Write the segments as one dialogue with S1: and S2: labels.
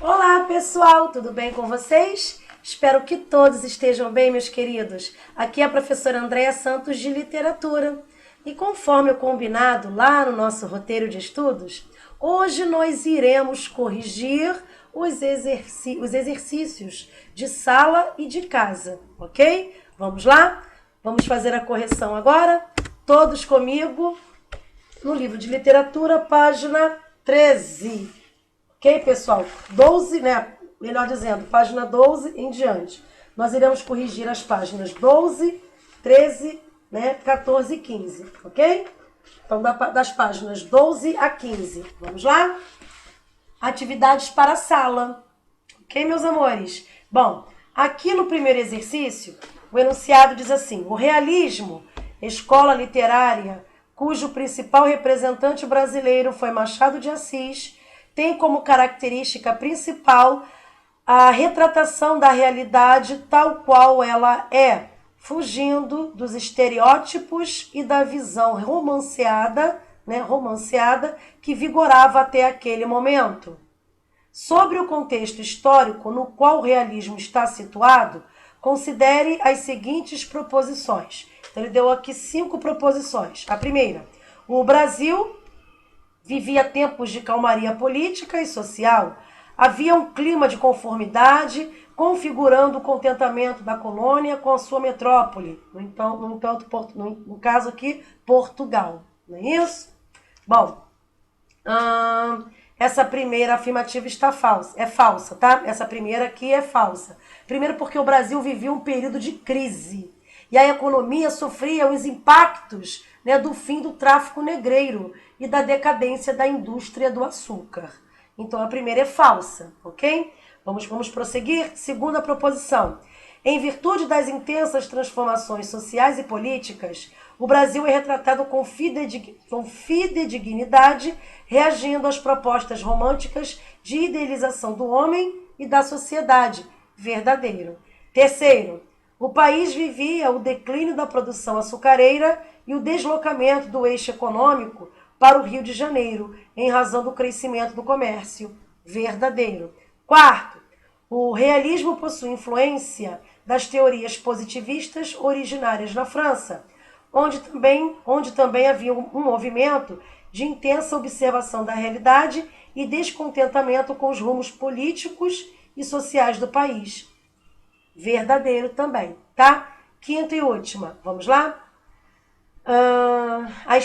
S1: Olá, pessoal, tudo bem com vocês? Espero que todos estejam bem, meus queridos. Aqui é a professora Andréia Santos de Literatura. E conforme o combinado lá no nosso roteiro de estudos, hoje nós iremos corrigir os exercícios de sala e de casa, ok? Vamos lá? Vamos fazer a correção agora? Todos comigo no livro de literatura, página 13. Ok, pessoal? 12, né? Melhor dizendo, página 12 em diante. Nós iremos corrigir as páginas 12, 13, né? 14 e 15, ok? Então, das páginas 12 a 15. Vamos lá? Atividades para a sala. Ok, meus amores? Bom, aqui no primeiro exercício, o enunciado diz assim: o realismo, escola literária, cujo principal representante brasileiro foi Machado de Assis, tem como característica principal a retratação da realidade tal qual ela é, fugindo dos estereótipos e da visão romanceada que vigorava até aquele momento. Sobre o contexto histórico no qual o realismo está situado, considere as seguintes proposições. Então, ele deu aqui 5 proposições. A primeira: o Brasil vivia tempos de calmaria política e social. Havia um clima de conformidade, configurando o contentamento da colônia com a sua metrópole. No caso aqui, Portugal. Não é isso? Bom, essa primeira afirmativa está falsa. É falsa, tá? Essa primeira aqui é falsa. Primeiro porque o Brasil vivia um período de crise. E a economia sofria os impactos, né, do fim do tráfico negreiro e da decadência da indústria do açúcar. Então a primeira é falsa, ok? Vamos prosseguir. Segunda proposição. Em virtude das intensas transformações sociais e políticas, o Brasil é retratado com fidedignidade, reagindo às propostas românticas de idealização do homem e da sociedade. Verdadeiro. Terceiro, o país vivia o declínio da produção açucareira e o deslocamento do eixo econômico para o Rio de Janeiro, em razão do crescimento do comércio. Verdadeiro. Quarto, o realismo possui influência das teorias positivistas originárias na França, onde também havia um movimento de intensa observação da realidade e descontentamento com os rumos políticos e sociais do país. Verdadeiro também, tá? Quinta e última, vamos lá? A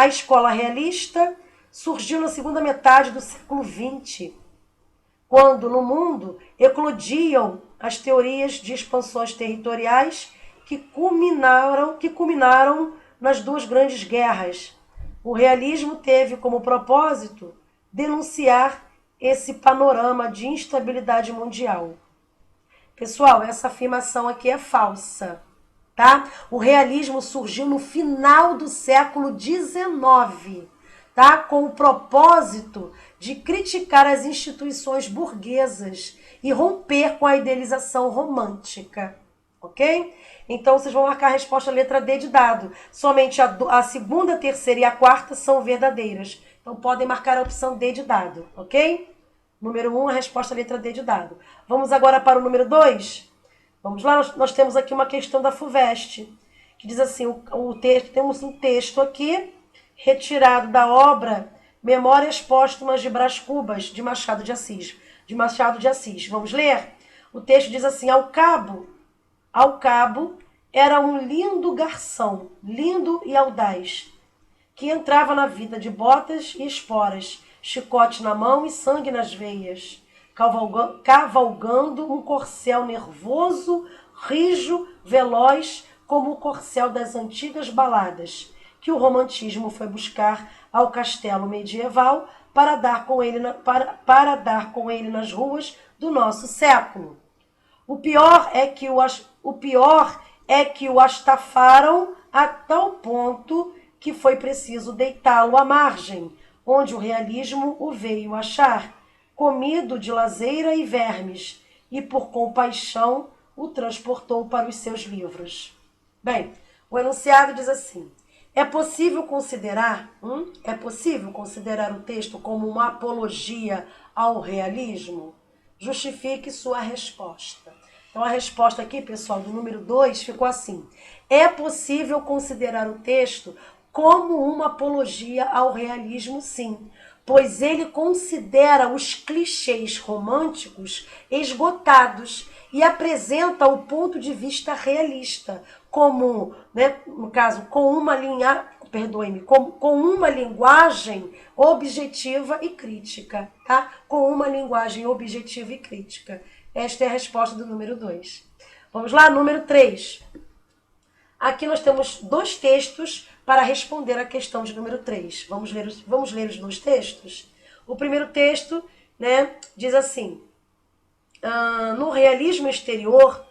S1: escola realista surgiu na segunda metade do século XX, quando no mundo eclodiam as teorias de expansões territoriais que culminaram nas duas grandes guerras. O realismo teve como propósito denunciar esse panorama de instabilidade mundial. Pessoal, essa afirmação aqui é falsa, tá? O realismo surgiu no final do século XIX, tá? Com o propósito de criticar as instituições burguesas e romper com a idealização romântica, ok? Então, vocês vão marcar a resposta letra D de dado. Somente a segunda, a terceira e a quarta são verdadeiras. Então, podem marcar a opção D de dado, ok? Número 1, a resposta letra D de dado. Vamos agora para o número 2. Vamos lá, nós temos aqui uma questão da FUVEST, que diz assim, temos um texto aqui, retirado da obra Memórias Póstumas de Brás Cubas, de Machado de Assis. Vamos ler? O texto diz assim: ao cabo, era um lindo garçom, lindo e audaz, que entrava na vida de botas e esporas, chicote na mão e sangue nas veias, cavalgando um corcel nervoso, rijo, veloz, como o corcel das antigas baladas, que o romantismo foi buscar ao castelo medieval para dar com ele nas ruas do nosso século. O pior é que o astafaram a tal ponto que foi preciso deitá-lo à margem, onde o realismo o veio achar, comido de lazeira e vermes, e por compaixão o transportou para os seus livros. Bem, o enunciado diz assim: é possível considerar o texto como uma apologia ao realismo? Justifique sua resposta. Então, a resposta aqui, pessoal, do número 2 ficou assim. É possível considerar o texto como uma apologia ao realismo, sim, pois ele considera os clichês românticos esgotados e apresenta o ponto de vista realista, como, né, no caso, com uma linguagem objetiva e crítica, tá? Com uma linguagem objetiva e crítica. Esta é a resposta do número 2. Vamos lá, número 3. Aqui nós temos 2 textos para responder a questão de número 3. Vamos ler os 2 textos? O primeiro texto, né, diz assim: no realismo exterior,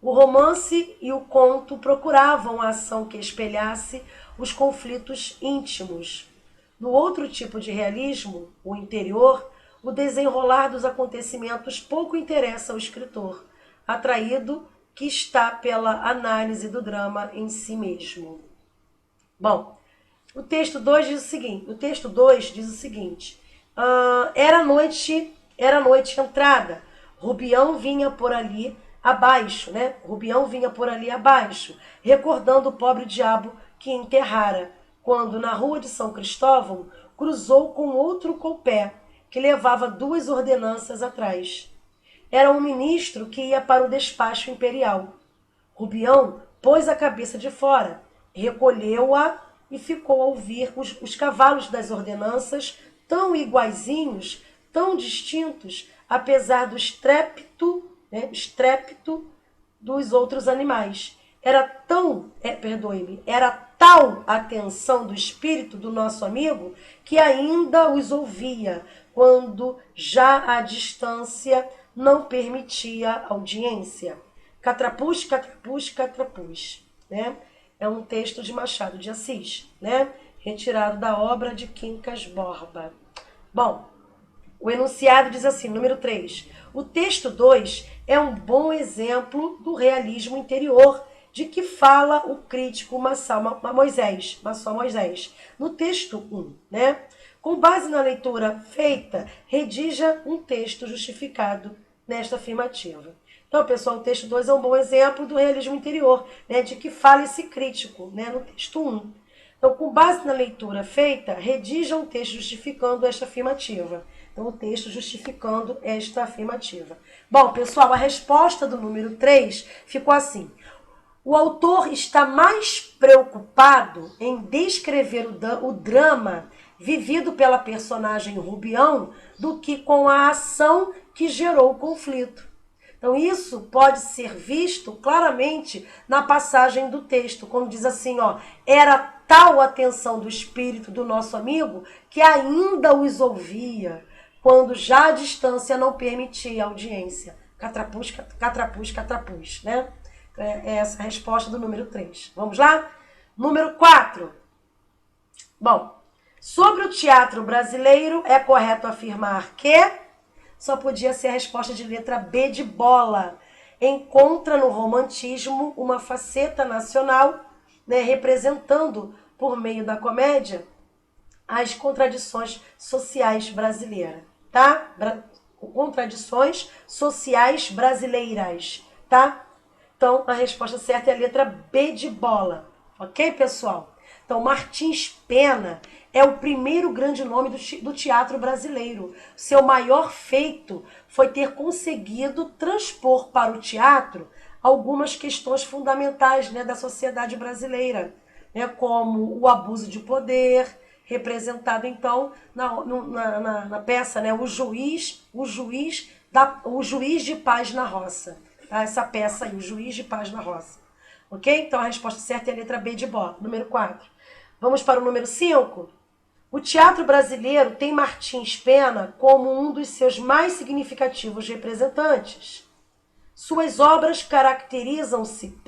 S1: o romance e o conto procuravam a ação que espelhasse os conflitos íntimos. No outro tipo de realismo, o interior, o desenrolar dos acontecimentos pouco interessa ao escritor, atraído que está pela análise do drama em si mesmo. Bom, o texto 2 diz o seguinte: era noite entrada, Rubião vinha por ali abaixo, né? Rubião vinha por ali abaixo, recordando o pobre diabo que enterrara, quando na rua de São Cristóvão cruzou com outro coupé, que levava 2 ordenanças atrás. Era um ministro que ia para o despacho imperial. Rubião pôs a cabeça de fora, recolheu-a e ficou a ouvir os cavalos das ordenanças, tão iguaizinhos, tão distintos, apesar do estrépito dos outros animais. Era tal a atenção do espírito do nosso amigo que ainda os ouvia, quando já a distância não permitia audiência. Catrapus, catrapus, catrapus, né? É um texto de Machado de Assis, né? Retirado da obra de Quincas Borba. Bom, o enunciado diz assim, número 3. O texto 2 é um bom exemplo do realismo interior de que fala o crítico Maçã Moisés. No texto 1, né? Com base na leitura feita, redija um texto justificado nesta afirmativa. Então, pessoal, o texto 2 é um bom exemplo do realismo interior, né, de que fala esse crítico, né, no texto 1. Então, com base na leitura feita, redija um texto justificando esta afirmativa. Então, o texto justificando esta afirmativa. Bom, pessoal, a resposta do número 3 ficou assim. O autor está mais preocupado em descrever o drama vivido pela personagem Rubião do que com a ação que gerou o conflito. Então, isso pode ser visto claramente na passagem do texto, quando diz assim, ó, era tal a atenção do espírito do nosso amigo que ainda os ouvia, quando já a distância não permitia audiência. Catrapus, catrapus, catrapus, né? É essa a resposta do número 3. Vamos lá? Número 4. Bom, sobre o teatro brasileiro, é correto afirmar que só podia ser a resposta de letra B de bola. Encontra no romantismo uma faceta nacional, né, representando, por meio da comédia, as contradições sociais brasileiras, tá? Contradições sociais brasileiras, tá? Então, a resposta certa é a letra B de bola. Ok, pessoal? Então, Martins Pena é o primeiro grande nome do teatro brasileiro. Seu maior feito foi ter conseguido transpor para o teatro algumas questões fundamentais, né, da sociedade brasileira, né, como o abuso de poder, representado então na peça, né, o juiz de paz na roça. Tá? Essa peça aí, o juiz de paz na roça. Ok? Então a resposta certa é a letra B de bola, número 4. Vamos para o número 5. O teatro brasileiro tem Martins Pena como um dos seus mais significativos representantes. Suas obras caracterizam-se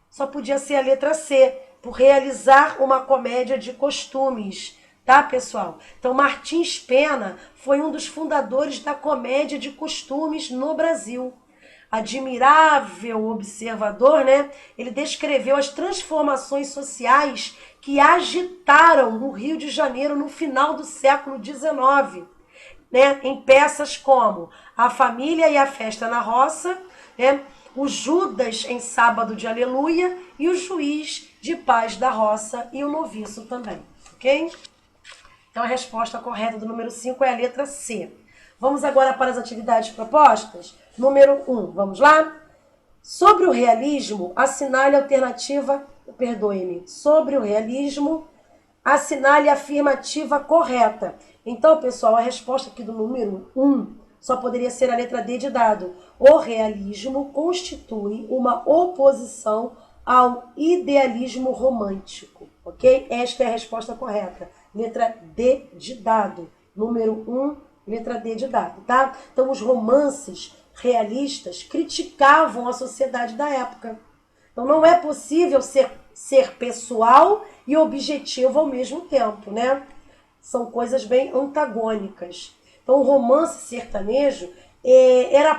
S1: só podia ser a letra C, por realizar uma comédia de costumes, tá, pessoal? Então, Martins Pena foi um dos fundadores da comédia de costumes no Brasil. Admirável observador, né? Ele descreveu as transformações sociais que agitaram o Rio de Janeiro no final do século XIX. né, em peças como A Família e a Festa na Roça, né, o Judas em Sábado de Aleluia e o Juiz de Paz da Roça e o Noviço também, ok? Então a resposta correta do número 5 é a letra C. Vamos agora para as atividades propostas? Número 1, vamos lá? Sobre o realismo, assinale a alternativa, perdoe-me, sobre o realismo, assinale a afirmativa correta. Então, pessoal, a resposta aqui do número 1 só poderia ser a letra D de dado. O realismo constitui uma oposição ao idealismo romântico, ok? Esta é a resposta correta. Letra D de dado. Número 1, letra D de dado, tá? Então, os romances realistas criticavam a sociedade da época. Então, não é possível ser pessoal e objetivo ao mesmo tempo, né? São coisas bem antagônicas. Então, o romance sertanejo era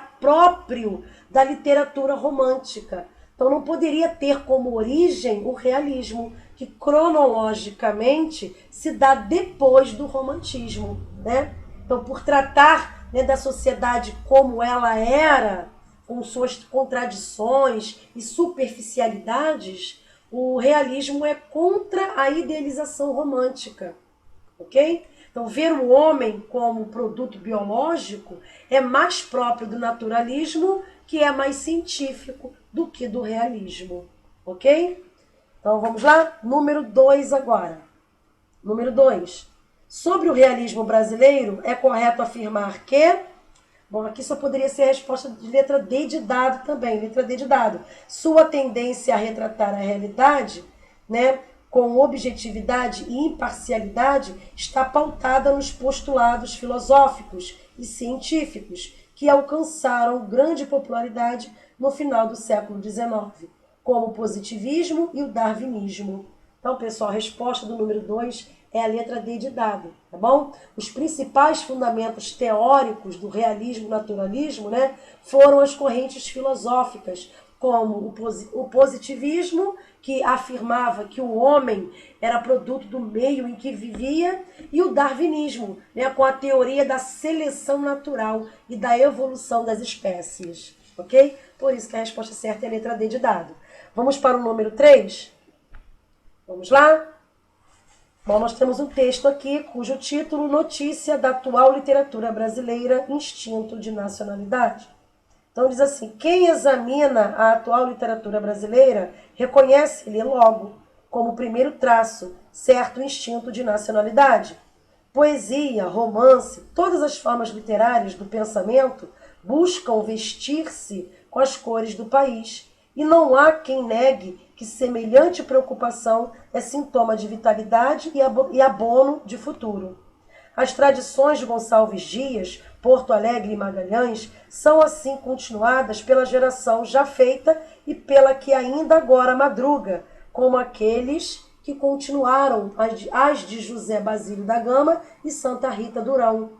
S1: próprio da literatura romântica. Então, não poderia ter como origem o realismo, que cronologicamente se dá depois do romantismo, né? Então, por tratar, né, da sociedade como ela era, com suas contradições e superficialidades, o realismo é contra a idealização romântica, ok? Então, ver o homem como produto biológico é mais próprio do naturalismo, que é mais científico do que do realismo, ok? Então, vamos lá? Número 2 agora. Número 2. Sobre o realismo brasileiro, é correto afirmar que... Bom, aqui só poderia ser a resposta de letra D de dado também, letra D de dado. Sua tendência a retratar a realidade, né, com objetividade e imparcialidade, está pautada nos postulados filosóficos e científicos que alcançaram grande popularidade no final do século XIX, como o positivismo e o darwinismo. Então, pessoal, a resposta do número 2 é a letra D de dado, tá bom? Os principais fundamentos teóricos do realismo-naturalismo, né, foram as correntes filosóficas, como o positivismo, que afirmava que o homem era produto do meio em que vivia, e o darwinismo, né, com a teoria da seleção natural e da evolução das espécies, ok? Por isso que a resposta certa é a letra D de dado. Vamos para o número 3? Vamos lá? Bom, nós temos um texto aqui cujo título, Notícia da atual literatura brasileira, instinto de nacionalidade. Então diz assim, quem examina a atual literatura brasileira reconhece-lhe logo, como primeiro traço, certo instinto de nacionalidade. Poesia, romance, todas as formas literárias do pensamento buscam vestir-se com as cores do país. E não há quem negue que semelhante preocupação é sintoma de vitalidade e abono de futuro. As tradições de Gonçalves Dias, Porto Alegre e Magalhães são assim continuadas pela geração já feita e pela que ainda agora madruga, como aqueles que continuaram as de José Basílio da Gama e Santa Rita Durão.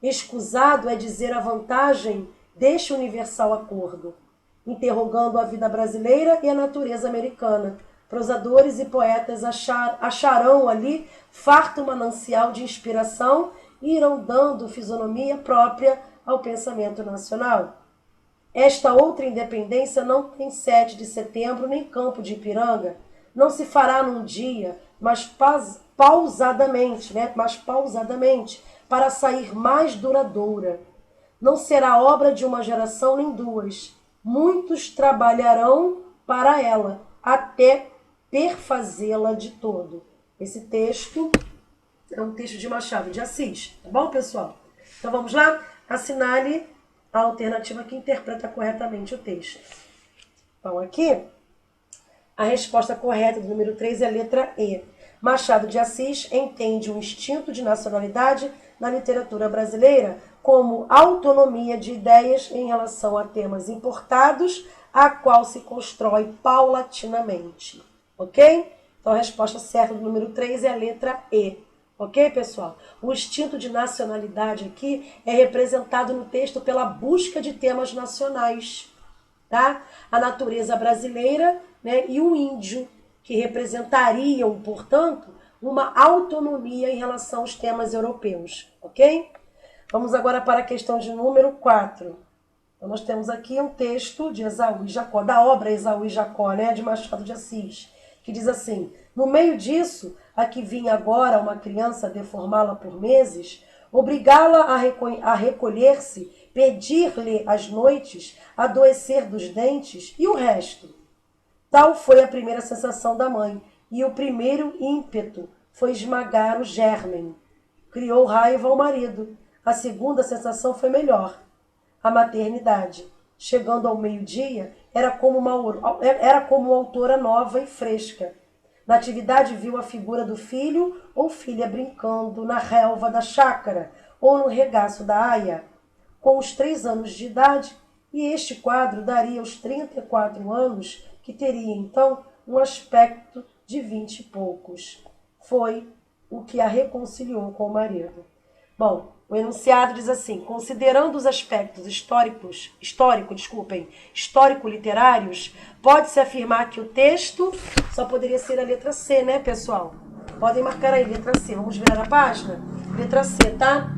S1: Escusado é dizer a vantagem deste universal acordo, interrogando a vida brasileira e a natureza americana. Prosadores e poetas acharão ali farto manancial de inspiração e irão dando fisionomia própria ao pensamento nacional. Esta outra independência não tem 7 de setembro nem Campo de Ipiranga, não se fará num dia, mas pausadamente, para sair mais duradoura. Não será obra de uma geração nem duas. Muitos trabalharão para ela, até perfazê-la de todo. Esse texto é um texto de Machado de Assis, tá bom, pessoal? Então vamos lá? Assinale a alternativa que interpreta corretamente o texto. Então aqui, a resposta correta do número 3 é a letra E. Machado de Assis entende o instinto de nacionalidade na literatura brasileira como autonomia de ideias em relação a temas importados, a qual se constrói paulatinamente. Ok? Então a resposta certa do número 3 é a letra E. Ok, pessoal? O instinto de nacionalidade aqui é representado no texto pela busca de temas nacionais, tá? A natureza brasileira, né, e o índio, que representariam, portanto, uma autonomia em relação aos temas europeus, ok? Vamos agora para a questão de número 4. Então, nós temos aqui um texto de Esaú e Jacó, da obra Esaú e Jacó, né, de Machado de Assis, que diz assim: no meio disso, a que vinha agora uma criança deformá-la por meses, obrigá-la a recolher-se, pedir-lhe às noites, adoecer dos dentes e o resto. Tal foi a primeira sensação da mãe, e o primeiro ímpeto foi esmagar o germen. Criou raiva ao marido. A segunda sensação foi melhor, a maternidade. Chegando ao meio-dia, era como uma autora nova e fresca. Natividade viu a figura do filho ou filha brincando na relva da chácara ou no regaço da aia, com os 3 anos de idade, e este quadro daria os 34 anos, que teria então um aspecto de 20 e poucos. Foi o que a reconciliou com o marido. Bom, o enunciado diz assim: considerando os aspectos histórico-literários, pode-se afirmar que o texto só poderia ser a letra C, né, pessoal? Podem marcar aí, letra C. Vamos virar a página? Letra C, tá?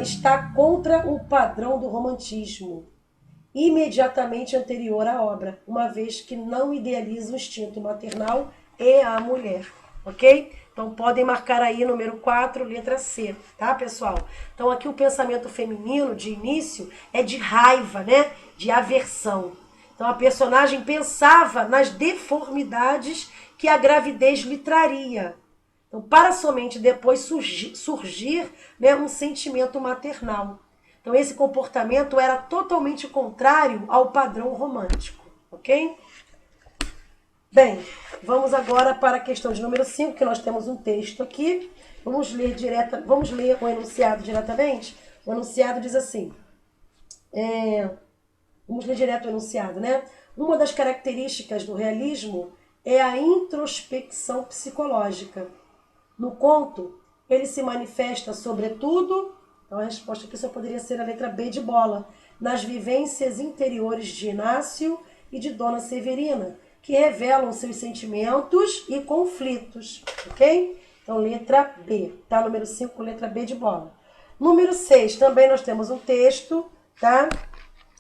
S1: Está contra o padrão do romantismo, imediatamente anterior à obra, uma vez que não idealiza o instinto maternal e a mulher, ok? Então, podem marcar aí, número 4, letra C, tá, pessoal? Então, aqui o pensamento feminino, de início, é de raiva, né? De aversão. Então, a personagem pensava nas deformidades que a gravidez lhe traria. Então, para somente depois surgir, né, um sentimento maternal. Então, esse comportamento era totalmente contrário ao padrão romântico, ok? Bem, vamos agora para a questão de número 5, que nós temos um texto aqui. Vamos ler o enunciado diretamente? O enunciado diz assim, vamos ler direto o enunciado, né? Uma das características do realismo é a introspecção psicológica. No conto, ele se manifesta sobretudo, então a resposta aqui só poderia ser a letra B de bola, nas vivências interiores de Inácio e de Dona Severina, que revelam seus sentimentos e conflitos, ok? Então, letra B, tá? Número 5, letra B de bola. Número 6, também nós temos um texto, tá?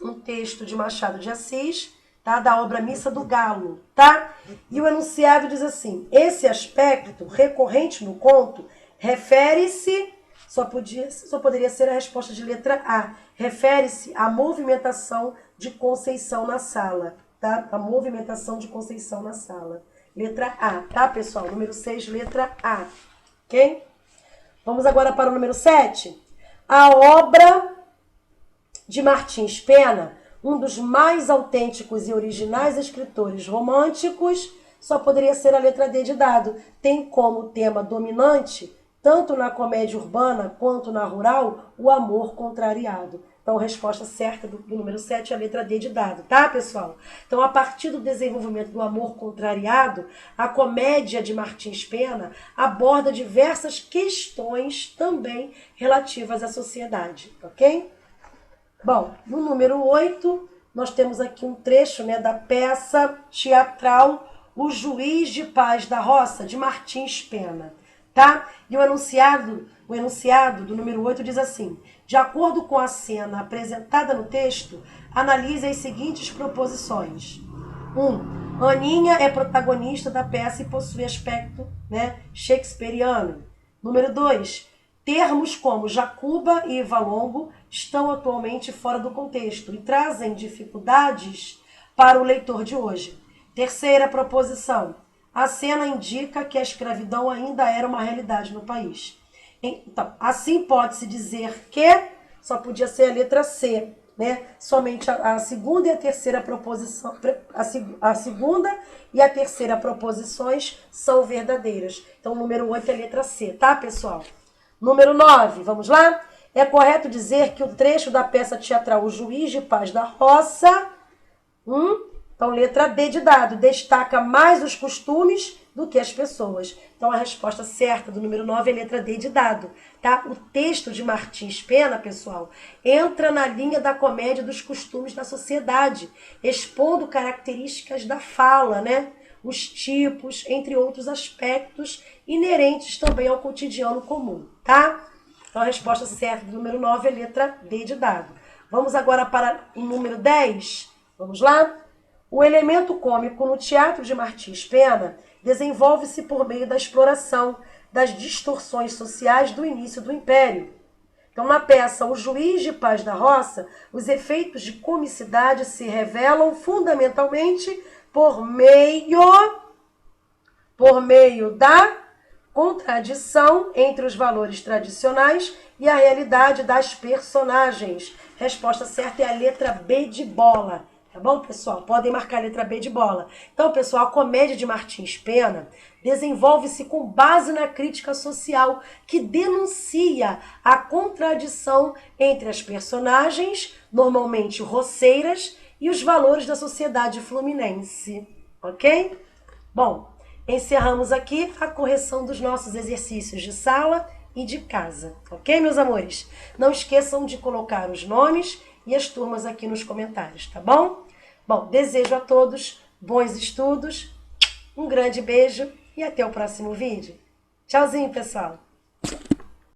S1: Um texto de Machado de Assis, tá? Da obra Missa do Galo, tá? E o enunciado diz assim: esse aspecto recorrente no conto refere-se, só poderia ser a resposta de letra A, refere-se à movimentação de Conceição na sala, tá? A movimentação de Conceição na sala. Letra A, tá, pessoal? Número 6, letra A, ok? Vamos agora para o número 7. A obra de Martins Pena, um dos mais autênticos e originais escritores românticos, só poderia ser a letra D de dado. Tem como tema dominante, tanto na comédia urbana quanto na rural, o amor contrariado. Então, a resposta certa do número 7 é a letra D de dado, tá, pessoal? Então, a partir do desenvolvimento do amor contrariado, a comédia de Martins Pena aborda diversas questões também relativas à sociedade, ok? Bom, no número 8, nós temos aqui um trecho, né, da peça teatral O Juiz de Paz da Roça, de Martins Pena, tá? E o enunciado do número 8 diz assim: de acordo com a cena apresentada no texto, analise as seguintes proposições. 1. Aninha é protagonista da peça e possui aspecto, né, shakespeariano. Número 2. Termos como Jacuba e Valongo estão atualmente fora do contexto e trazem dificuldades para o leitor de hoje. Terceira proposição. A cena indica que a escravidão ainda era uma realidade no país. Então, assim pode-se dizer que só podia ser a letra C, né? Somente a segunda e a terceira proposição, a segunda e a terceira proposições são verdadeiras. Então, o número 8 é a letra C, tá, pessoal? Número 9, vamos lá? É correto dizer que o trecho da peça teatral O Juiz de Paz da Roça, então letra D de dado, destaca mais os costumes do que as pessoas. Então a resposta certa do número 9 é a letra D de dado, tá? O texto de Martins Pena, pessoal, entra na linha da comédia dos costumes da sociedade, expondo características da fala, né? os tipos, entre outros aspectos inerentes também ao cotidiano comum, tá? Então a resposta certa do número 9 é a letra D de dado. Vamos agora para o número 10. Vamos lá? O elemento cômico no teatro de Martins Pena desenvolve-se por meio da exploração das distorções sociais do início do Império. Então, na peça O Juiz de Paz da Roça, os efeitos de comicidade se revelam fundamentalmente por meio da contradição entre os valores tradicionais e a realidade das personagens. Resposta certa é a letra B de bola. Tá bom, pessoal? Podem marcar a letra B de bola. Então, pessoal, a comédia de Martins Pena desenvolve-se com base na crítica social que denuncia a contradição entre as personagens, normalmente roceiras, e os valores da sociedade fluminense. Ok? Bom, encerramos aqui a correção dos nossos exercícios de sala e de casa. Ok, meus amores? Não esqueçam de colocar os nomes e as turmas aqui nos comentários, tá bom? Bom, desejo a todos bons estudos, um grande beijo e até o próximo vídeo. Tchauzinho, pessoal!